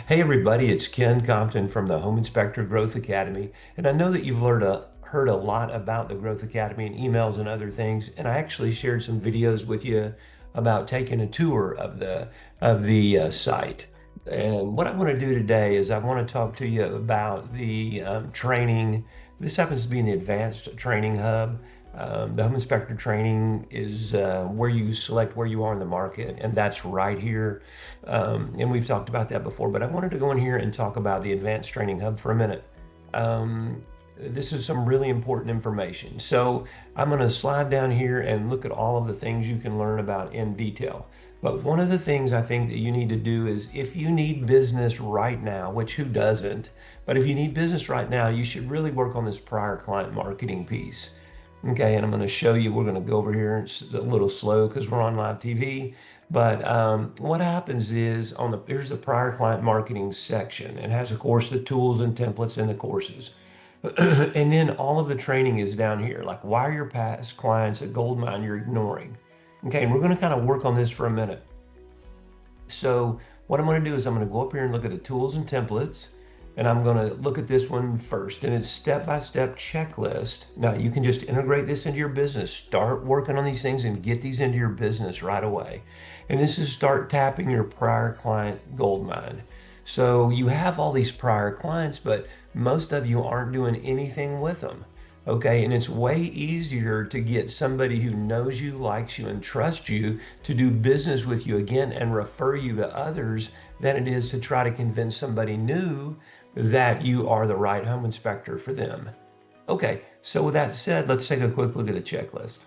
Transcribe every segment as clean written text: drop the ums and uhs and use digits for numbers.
Hey everybody, it's Ken Compton from the Home Inspector Growth Academy. And I know that you've heard a lot about the Growth Academy in emails and other things. And I actually shared some videos with you about taking a tour of the site. And what I want to do today is I want to talk to you about the training. This happens to be in the Advanced Training Hub. The Home Inspector training is where you select where you are in the market, and that's right here. And we've talked about that before, but I wanted to go in here and talk about the Advanced Training Hub for a minute. This is some really important information. So I'm going to slide down here and look at all of the things you can learn about in detail. But one of the things I think that you need to do is if you need business right now, which who doesn't, but if you need business right now, you should really work on this prior client marketing piece. Okay, and I'm going to show you, we're going to go over here. It's a little slow because we're on live TV. But what happens is here's the prior client marketing section. It has, of course, the tools and templates in the courses. And then all of the training is down here, like why are your past clients a gold mine you're ignoring? Okay, and we're going to kind of work on this for a minute. So what I'm going to do is I'm going to go up here and look at the tools and templates. And I'm going to look at this one first, and it's step-by-step checklist. Now you can just integrate this into your business. Start working on these things and get these into your business right away. And this is start tapping your prior client gold mine. So you have all these prior clients, but most of you aren't doing anything with them. Okay, and it's way easier to get somebody who knows you, likes you, and trusts you to do business with you again and refer you to others than it is to try to convince somebody new that you are the right home inspector for them. Okay, so with that said, let's take a quick look at the checklist.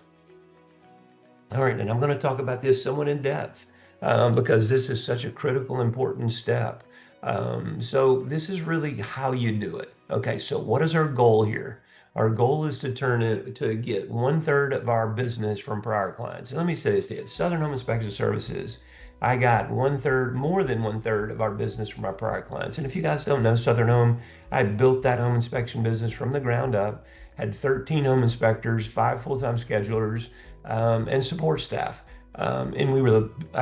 All right, and I'm going to talk about this somewhat in depth because this is such a critical, important step. So this is really how you do it. Okay, so what is our goal here? Our goal is to turn it to get 1/3 of our business from prior clients. And let me say this, at Southern Home Inspection Services, I got 1/3, more than 1/3 of our business from our prior clients. And if you guys don't know Southern Home, I built that home inspection business from the ground up, had 13 home inspectors, 5 full-time schedulers, and support staff. I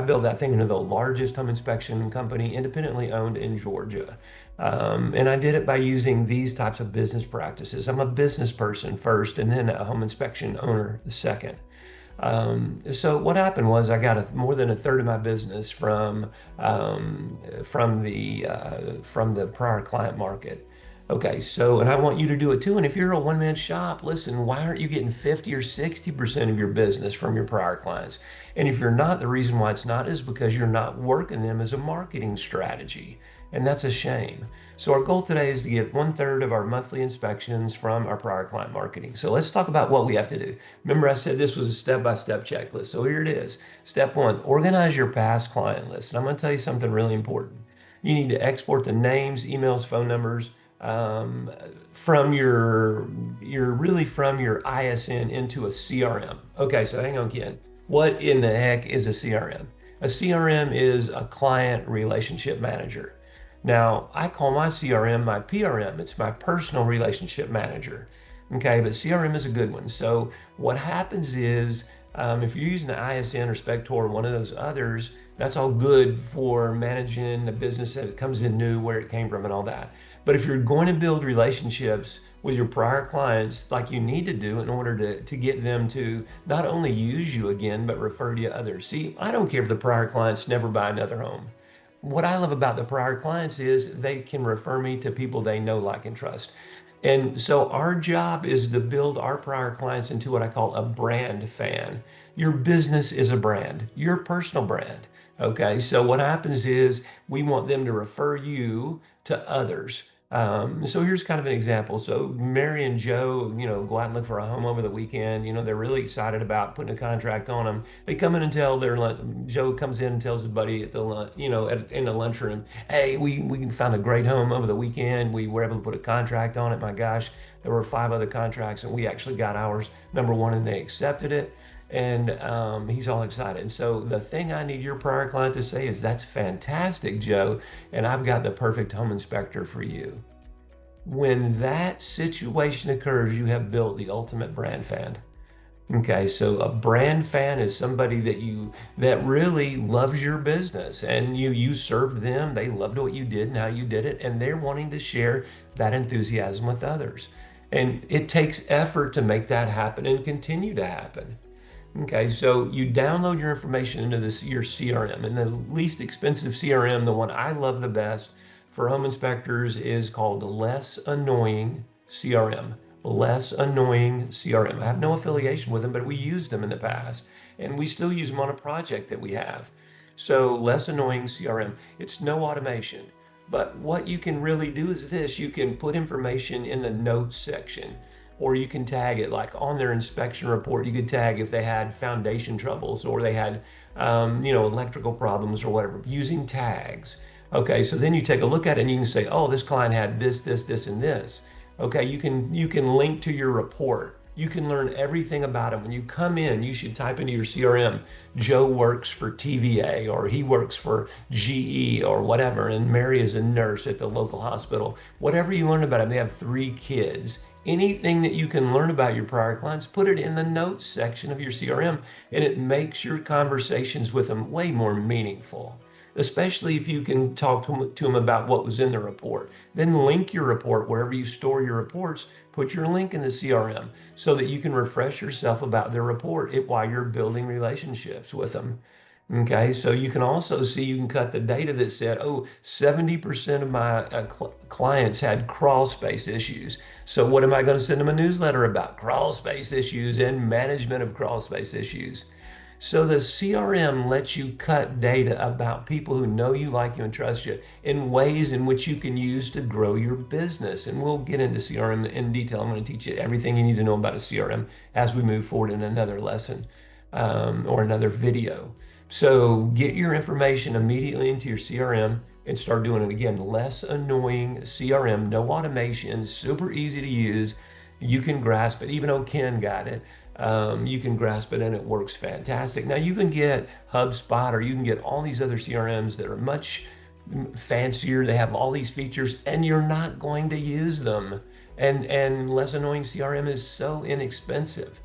built that thing into the largest home inspection company independently owned in Georgia. And I did it by using these types of business practices. I'm a business person first, and then a home inspection owner second. So what happened was I got more than 1/3 of my business from the prior client market. Okay, so and I want you to do it too. And if you're a one-man shop, listen, why aren't you getting 50 or 60% of your business from your prior clients? And if you're not, the reason why it's not is because you're not working them as a marketing strategy. And that's a shame. So our goal today is to get 1/3 of our monthly inspections from our prior client marketing. So let's talk about what we have to do. Remember, I said this was a step-by-step checklist. So here it is. Step 1, organize your past client list. And I'm going to tell you something really important. You need to export the names, emails, phone numbers, from from your ISN into a CRM. Okay, so hang on, Ken. What in the heck is a CRM? A CRM is a client relationship manager. Now, I call my CRM my PRM. It's my personal relationship manager. Okay, but CRM is a good one. So what happens is if you're using the ISN or Spector or one of those others, that's all good for managing the business that comes in new, where it came from and all that. But if you're going to build relationships with your prior clients like you need to do in order to get them to not only use you again, but refer to others. See, I don't care if the prior clients never buy another home. What I love about the prior clients is they can refer me to people they know, like, and trust. And so our job is to build our prior clients into what I call a brand fan. Your business is a brand, your personal brand. Okay, so what happens is we want them to refer you to others. So here's kind of an example. So Mary and Joe, go out and look for a home over the weekend. They're really excited about putting a contract on them. They come in and Joe comes in and tells his buddy at the in the lunchroom, hey, we found a great home over the weekend. We were able to put a contract on it. My gosh, there were 5 other contracts, and we actually got ours number one, and they accepted it. And he's all excited. So the thing I need your prior client to say is, that's fantastic, Joe, and I've got the perfect home inspector for you. When that situation occurs, you have built the ultimate brand fan. Okay, so a brand fan is somebody that really loves your business and you served them, they loved what you did and how you did it, and they're wanting to share that enthusiasm with others. And it takes effort to make that happen and continue to happen. Okay, so you download your information into your CRM, and the least expensive CRM, the one I love the best for home inspectors, is called Less Annoying CRM. Less Annoying CRM. I have no affiliation with them, but we used them in the past, and we still use them on a project that we have. So Less Annoying CRM. It's no automation, but what you can really do is this: you can put information in the notes section, or you can tag it like on their inspection report. You could tag if they had foundation troubles or they had electrical problems or whatever, using tags. Okay, so then you take a look at it and you can say, oh, this client had this and this. Okay, you can link to your report. You can learn everything about it. When you come in, you should type into your CRM, Joe works for TVA, or he works for GE or whatever, and Mary is a nurse at the local hospital. Whatever you learn about him, they have 3 kids. Anything that you can learn about your prior clients, put it in the notes section of your CRM, and it makes your conversations with them way more meaningful, especially if you can talk to them about what was in the report. Then link your report wherever you store your reports, put your link in the CRM so that you can refresh yourself about their report while you're building relationships with them. Okay, so you can also see, you can cut the data that said, oh, 70% of my clients had crawl space issues. So what am I going to send them a newsletter about? Crawl space issues and management of crawl space issues. So the CRM lets you cut data about people who know you, like you, and trust you in ways in which you can use to grow your business. And we'll get into CRM in detail. I'm going to teach you everything you need to know about a CRM as we move forward in another lesson or another video. So get your information immediately into your CRM and start doing it again. Less annoying CRM, no automation, super easy to use. You can grasp it, even though Ken got it. You can grasp it and it works fantastic. Now you can get HubSpot, or you can get all these other CRMs that are much fancier. They have all these features and you're not going to use them. And Less Annoying CRM is so inexpensive.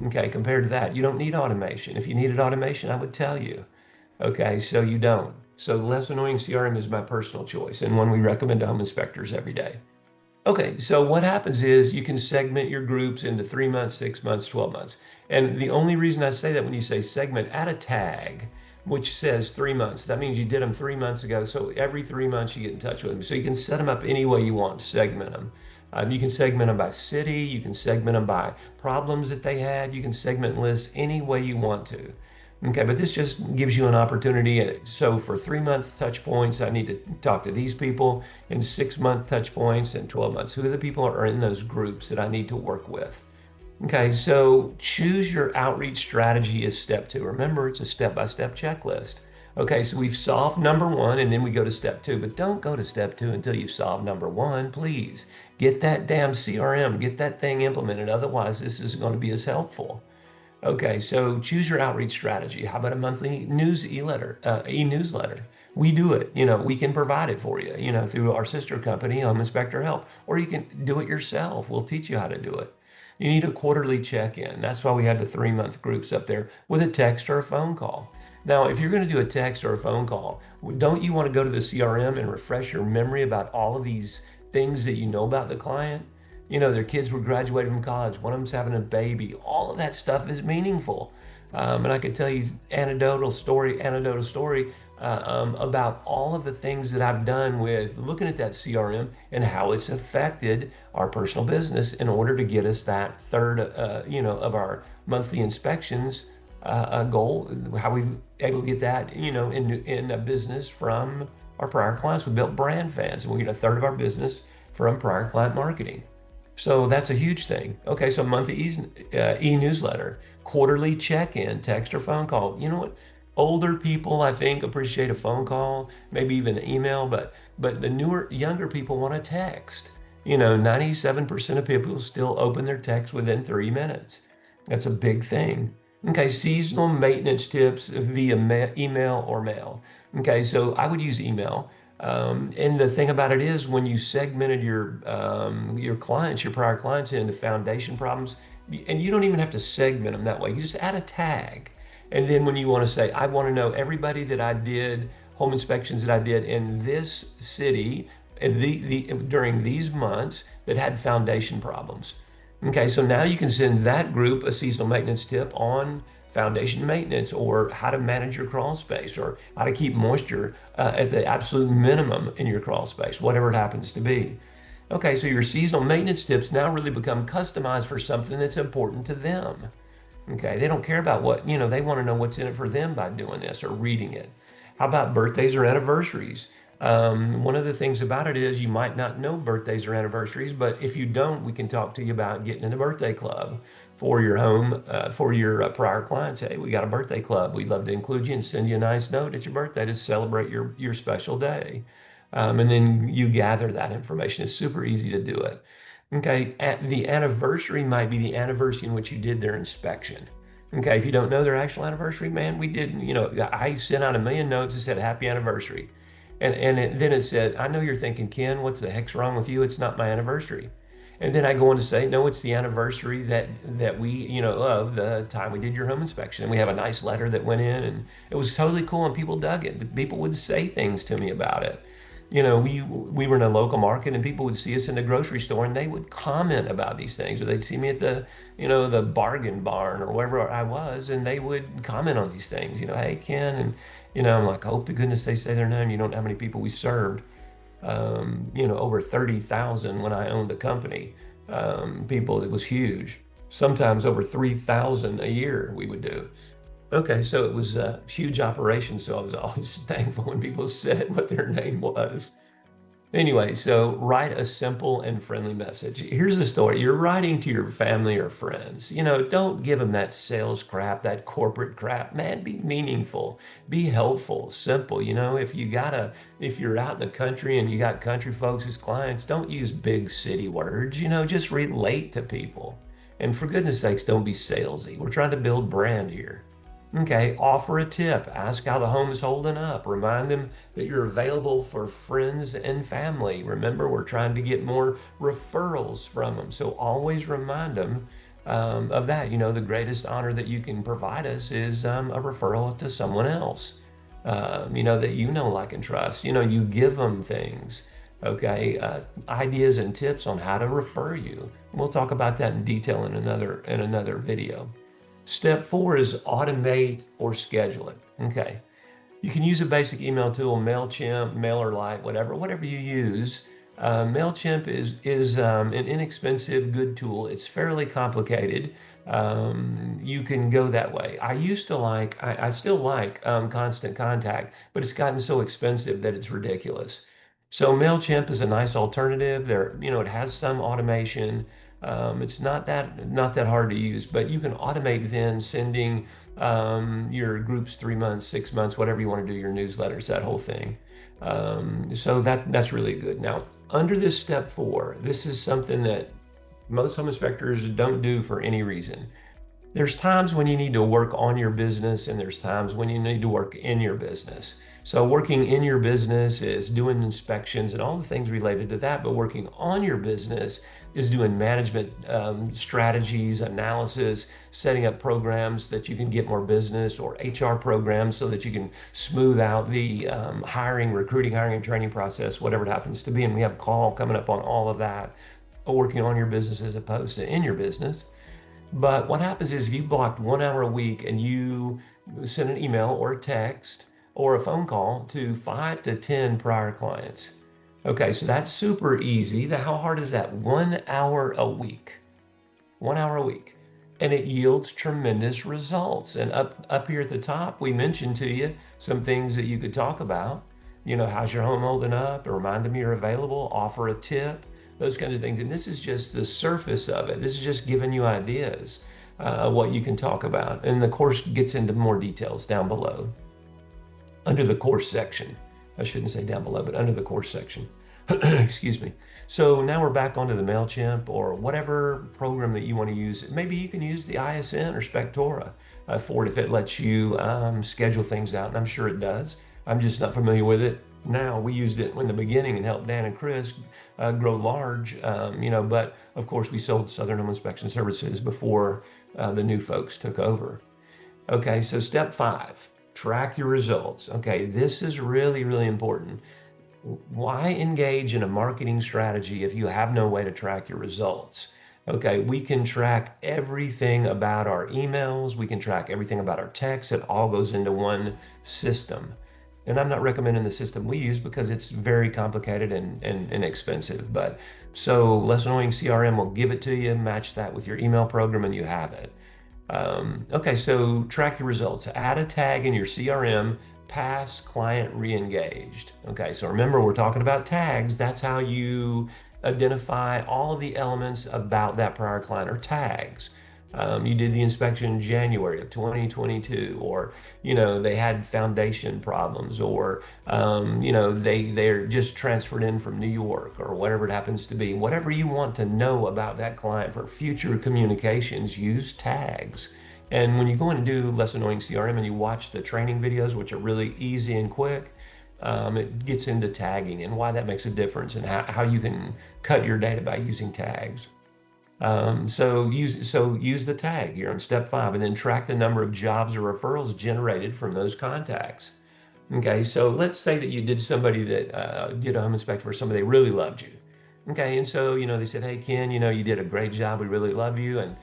Okay, compared to that, you don't need automation. If you needed automation, I would tell you. Okay, so you don't. So Less Annoying CRM is my personal choice and one we recommend to home inspectors every day. Okay, so what happens is you can segment your groups into 3 months, 6 months, 12 months. And the only reason I say that, when you say segment, add a tag which says 3 months. That means you did them 3 months ago. So every 3 months you get in touch with them. So you can set them up any way you want to segment them. You can segment them by city. You can segment them by problems that they had. You can segment lists any way you want to. Okay, but this just gives you an opportunity. So for 3 month touch points, I need to talk to these people. In 6 month touch points and 12 months, who are the people that are in those groups that I need to work with? Okay, so choose your outreach strategy as step 2. Remember, it's a step-by-step checklist. Okay, so we've solved number 1 and then we go to step 2, but don't go to step 2 until you've solved number 1, please. Get that damn CRM, get that thing implemented. Otherwise, this isn't going to be as helpful. Okay, so choose your outreach strategy. How about a monthly e-newsletter? We do it. We can provide it for you, through our sister company, Home Inspector Help, or you can do it yourself. We'll teach you how to do it. You need a quarterly check-in. That's why we had the 3 month groups up there with a text or a phone call. Now, if you're going to do a text or a phone call, don't you want to go to the CRM and refresh your memory about all of these things that you know about the client? Their kids were graduating from college. One of them's having a baby. All of that stuff is meaningful. And I could tell you anecdotal story about all of the things that I've done with looking at that CRM and how it's affected our personal business in order to get us that third, of our monthly inspections goal. How we've able to get that, in a business from our prior clients. We built brand fans, and we get a third of our business from prior client marketing. So that's a huge thing. Okay, so monthly e-newsletter, quarterly check-in, text or phone call. You know what? Older people, I think, appreciate a phone call, maybe even an email, but the younger people want a text. 97% of people still open their text within 3 minutes. That's a big thing. Okay, seasonal maintenance tips via email or mail. Okay, so I would use email. And the thing about it is, when you segmented your clients, your prior clients, into foundation problems, and you don't even have to segment them that way. You just add a tag. And then when you want to say, I want to know everybody that I did, home inspections that I did in this city during these months that had foundation problems. Okay, so now you can send that group a seasonal maintenance tip on foundation maintenance, or how to manage your crawl space, or how to keep moisture at the absolute minimum in your crawl space, whatever it happens to be. Okay, so your seasonal maintenance tips now really become customized for something that's important to them. Okay, they don't care about what, they want to know what's in it for them by doing this or reading it. How about birthdays or anniversaries? One of the things about it is you might not know birthdays or anniversaries, but if you don't, we can talk to you about getting in a birthday club for your home, for your prior clients. Hey, we got a birthday club. We'd love to include you and send you a nice note at your birthday to celebrate your special day. And then you gather that information. It's super easy to do it. Okay, the anniversary might be the anniversary in which you did their inspection. Okay, if you don't know their actual anniversary, man, we didn't, I sent out a million notes that said happy anniversary. Then it said, I know you're thinking, Ken, what's the heck's wrong with you? It's not my anniversary. And then I go on to say, no, it's the anniversary that we, of the time we did your home inspection. And we have a nice letter that went in, and it was totally cool, and people dug it. People would say things to me about it. We were in a local market, and people would see us in the grocery store, and they would comment about these things, or they'd see me at the bargain barn or wherever I was, and they would comment on these things. Hey, Ken, and I'm like, hope to goodness they say their name. You don't know how many people we served. Over 30,000 when I owned the company. People, it was huge. Sometimes over 3,000 a year we would do. Okay, so it was a huge operation, so I was always thankful when people said what their name was. Anyway, so write a simple and friendly message. Here's the story. You're writing to your family or friends. Don't give them that sales crap, that corporate crap. Man, be meaningful, be helpful, simple. If you're out in the country and you got country folks as clients, don't use big city words. Just relate to people. And for goodness sakes, don't be salesy. We're trying to build brand here. Okay, offer a tip. Ask how the home is holding up. Remind them that you're available for friends and family. Remember, we're trying to get more referrals from them. So always remind them of that. The greatest honor that you can provide us is a referral to someone else, that like, and trust. You give them things, okay, ideas and tips on how to refer you. We'll talk about that in detail in another video. Step 4 is automate or schedule it. Okay. You can use a basic email tool, MailChimp, MailerLite, whatever you use. MailChimp is an inexpensive, good tool. It's fairly complicated. You can go that way. I still like Constant Contact, but it's gotten so expensive that it's ridiculous. So MailChimp is a nice alternative. It has some automation. It's not that hard to use, but you can automate then sending your groups 3 months, 6 months, whatever you want to do, your newsletters, that whole thing. So that's really good. Now, under this step 4, this is something that most home inspectors don't do for any reason. There's times when you need to work on your business, and there's times when you need to work in your business. So working in your business is doing inspections and all the things related to that, but working on your business is doing management strategies, analysis, setting up programs that you can get more business, or HR programs so that you can smooth out the recruiting, hiring, and training process, whatever it happens to be. And we have a call coming up on all of that, working on your business as opposed to in your business. But what happens is, if you blocked 1 hour a week and you send an email or a text or a phone call to 5 to 10 prior clients. Okay, so that's super easy. How hard is that? 1 hour a week. 1 hour a week. And it yields tremendous results. And up here at the top, we mentioned to you some things that you could talk about. How's your home holding up? Remind them you're available, offer a tip, those kinds of things. And this is just the surface of it. This is just giving you ideas, what you can talk about. And the course gets into more details down below. Under the course section. I shouldn't say down below, but under the course section. Excuse me. So now we're back onto the MailChimp or whatever program that you want to use. Maybe you can use the ISN or Spectora for it if it lets you schedule things out, and I'm sure it does. I'm just not familiar with it. now. We used it in the beginning and helped Dan and Chris grow large, but of course we sold Southern Home Inspection Services before the new folks took over. Okay, so step 5, track your results. Okay, this is really, really important. Why engage in a marketing strategy if you have no way to track your results? Okay, we can track everything about our emails, we can track everything about our texts. It all goes into one system. And I'm not recommending the system we use because it's very complicated and expensive. But so Less Annoying CRM will give it to you, match that with your email program, and you have it. Okay, so track your results. Add a tag in your CRM, past client re-engaged. Okay, so remember we're talking about tags. That's how you identify all of the elements about that prior client or tags. You did the inspection in January of 2022, or they had foundation problems, or they're just transferred in from New York, or whatever it happens to be. Whatever you want to know about that client for future communications, use tags. And when you go in and do Less Annoying CRM and you watch the training videos, which are really easy and quick, it gets into tagging and why that makes a difference, and how you can cut your data by using tags. So use the tag here on step 5, and then track the number of jobs or referrals generated from those contacts. Okay, so let's say that you did somebody that did a home inspection for somebody they really loved you. Okay, and so they said, "Hey Ken, you did a great job. We really love you, and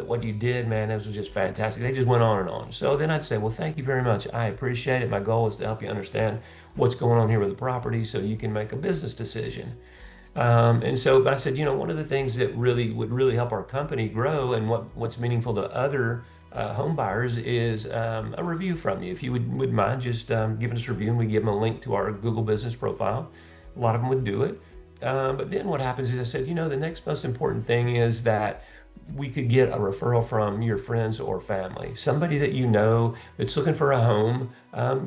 what you did, man, this was just fantastic." They just went on and on. So then I'd say, "Well, thank you very much. I appreciate it. My goal is to help you understand what's going on here with the property, so you can make a business decision." But I said, one of the things that would really help our company grow, and what's meaningful to other home buyers, is a review from you. If you would mind just giving us a review, and we give them a link to our Google business profile. A lot of them would do it. But then what happens is I said, the next most important thing is that we could get a referral from your friends or family, somebody that that's looking for a home.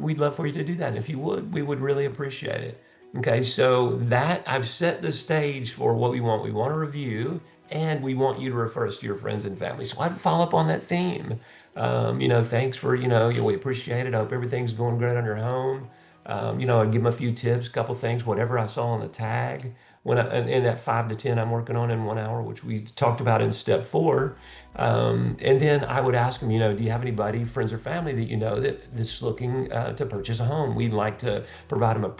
We'd love for you to do that. And if you would, we would really appreciate it. Okay, so that I've set the stage for what we want. We want a review, and we want you to refer us to your friends and family. So I'd follow up on that theme. Thanks for, we appreciate it. I hope everything's going great on your home. I'd give them a few tips, a couple things, whatever I saw on the tag. In that 5 to 10 I'm working on in 1 hour, which we talked about in step 4. And then I would ask them, do you have anybody, friends or family that that's looking to purchase a home? We'd like to provide them a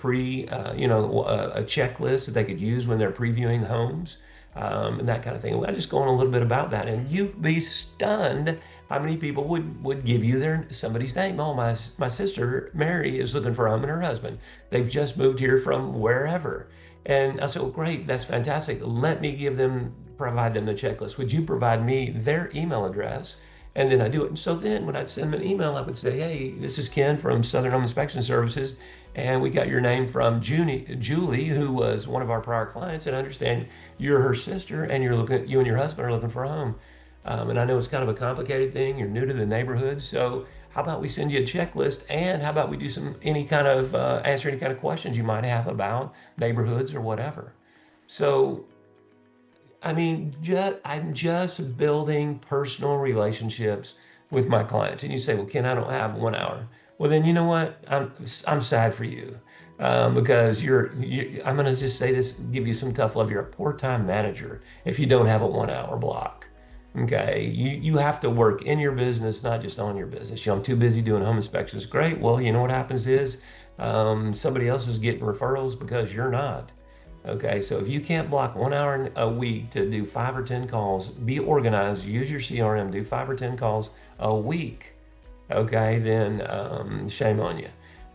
checklist that they could use when they're previewing homes, and that kind of thing. I just go on a little bit about that, and you'd be stunned how many people would give you somebody's name. "Oh, my sister Mary is looking for a home, and her husband. They've just moved here from wherever." And I said, "Well, great, that's fantastic. Let me provide them the checklist. Would you provide me their email address?" And then I do it. And so then when I'd send them an email, I would say, "Hey, this is Ken from Southern Home Inspection Services, and we got your name from Julie, who was one of our prior clients, and I understand you're her sister, and you and your husband are looking for a home. And I know it's kind of a complicated thing. You're new to the neighborhood, so how about we send you a checklist, and how about we do answer any kind of questions you might have about neighborhoods or whatever." So, I mean, I'm just building personal relationships with my clients. And you say, "Well, Ken, I don't have 1 hour." Well, then you know what? I'm sad for you, because I'm going to just say this, give you some tough love. You're a poor time manager if you don't have a 1 hour block. Okay, you have to work in your business, not just on your business. I'm too busy doing home inspections. Great. Well, what happens is somebody else is getting referrals because you're not. Okay, so if you can't block 1 hour a week to do 5 or 10 calls, be organized, use your CRM, do 5 or 10 calls a week. Okay, then shame on you.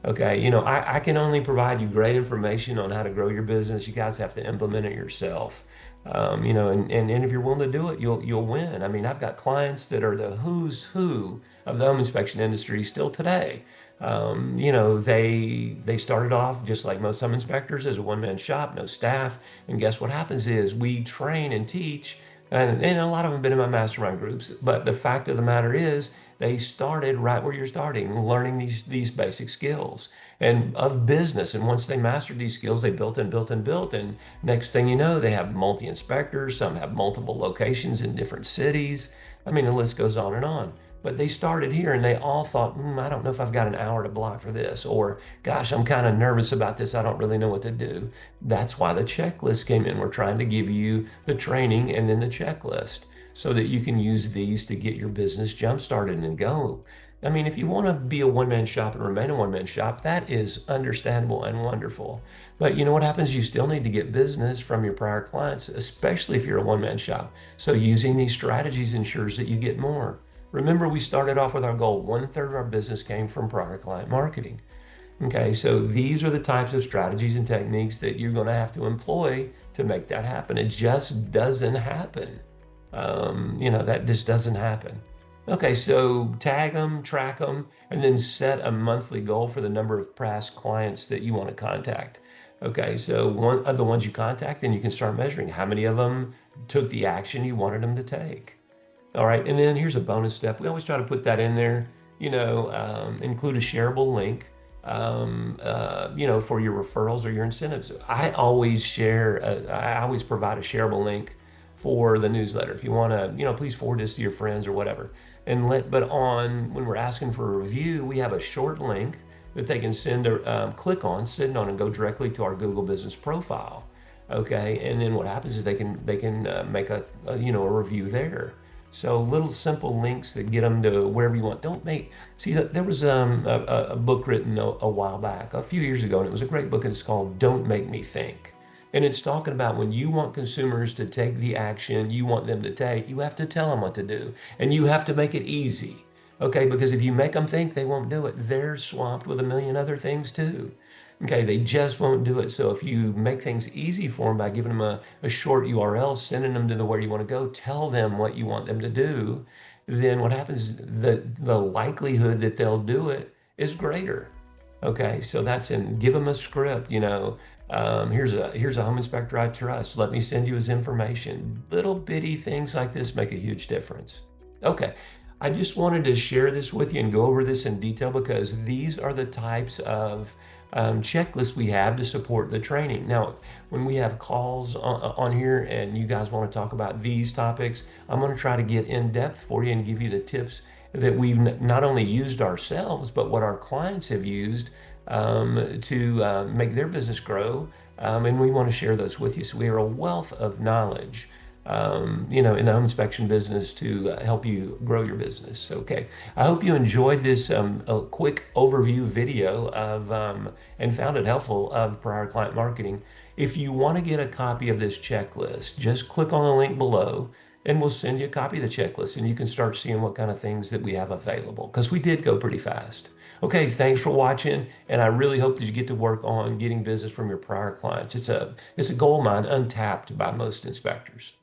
Okay, I can only provide you great information on how to grow your business. You guys have to implement it yourself. And if you're willing to do it, you'll win. I mean, I've got clients that are the who's who of the home inspection industry still today. They started off just like most home inspectors as a one-man shop, no staff. And guess what happens is we train and teach, and a lot of them have been in my mastermind groups. But the fact of the matter is, they started right where you're starting, learning these basic skills and of business. And once they mastered these skills, they built and built and built. And next thing you know, they have multi-inspectors. Some have multiple locations in different cities. I mean, the list goes on and on. But they started here and they all thought, I don't know if I've got an hour to block for this, or gosh, I'm kind of nervous about this. I don't really know what to do. That's why the checklist came in. We're trying to give you the training and then the checklist so that you can use these to get your business jump started and go. I mean, if you want to be a one-man shop and remain a one-man shop, that is understandable and wonderful. But you know what happens? You still need to get business from your prior clients, especially if you're a one-man shop. So using these strategies ensures that you get more. Remember, we started off with our goal. 1/3 of our business came from prior client marketing. Okay, so these are the types of strategies and techniques that you're going to have to employ to make that happen. It just doesn't happen. That just doesn't happen. Okay, so tag them, track them, and then set a monthly goal for the number of past clients that you want to contact. Okay, so one of the ones you contact, then you can start measuring how many of them took the action you wanted them to take. All right, and then here's a bonus step. We always try to put that in there, include a shareable link, for your referrals or your incentives. I always provide a shareable link for the newsletter. If you want to, please forward this to your friends or whatever. When we're asking for a review, we have a short link that they can click on, send on, and go directly to our Google Business profile. Okay, and then what happens is they can make a review there. So little simple links that get them to wherever you want. There was a book written a while back, a few years ago, and it was a great book, and it's called Don't Make Me Think. And it's talking about when you want consumers to take the action you want them to take, you have to tell them what to do, and you have to make it easy. Okay, because if you make them think, they won't do it. They're swamped with a million other things too. Okay, they just won't do it. So if you make things easy for them by giving them a short URL, sending them to where you want to go, tell them what you want them to do, then what happens, the likelihood that they'll do it is greater. Okay, so give them a script, here's a home inspector I trust. Let me send you his information. Little bitty things like this make a huge difference. Okay, I just wanted to share this with you and go over this in detail because these are the types of checklists we have to support the training. Now, when we have calls on here and you guys want to talk about these topics, I'm going to try to get in depth for you and give you the tips that we've not only used ourselves, but what our clients have used to make their business grow. And we want to share those with you. So we are a wealth of knowledge in the home inspection business to help you grow your business. Okay, I hope you enjoyed this a quick overview video of and found it helpful of prior client marketing. If you want to get a copy of this checklist, just click on the link below and we'll send you a copy of the checklist and you can start seeing what kind of things that we have available because we did go pretty fast. Okay, thanks for watching, and I really hope that you get to work on getting business from your prior clients. It's a gold mine untapped by most inspectors.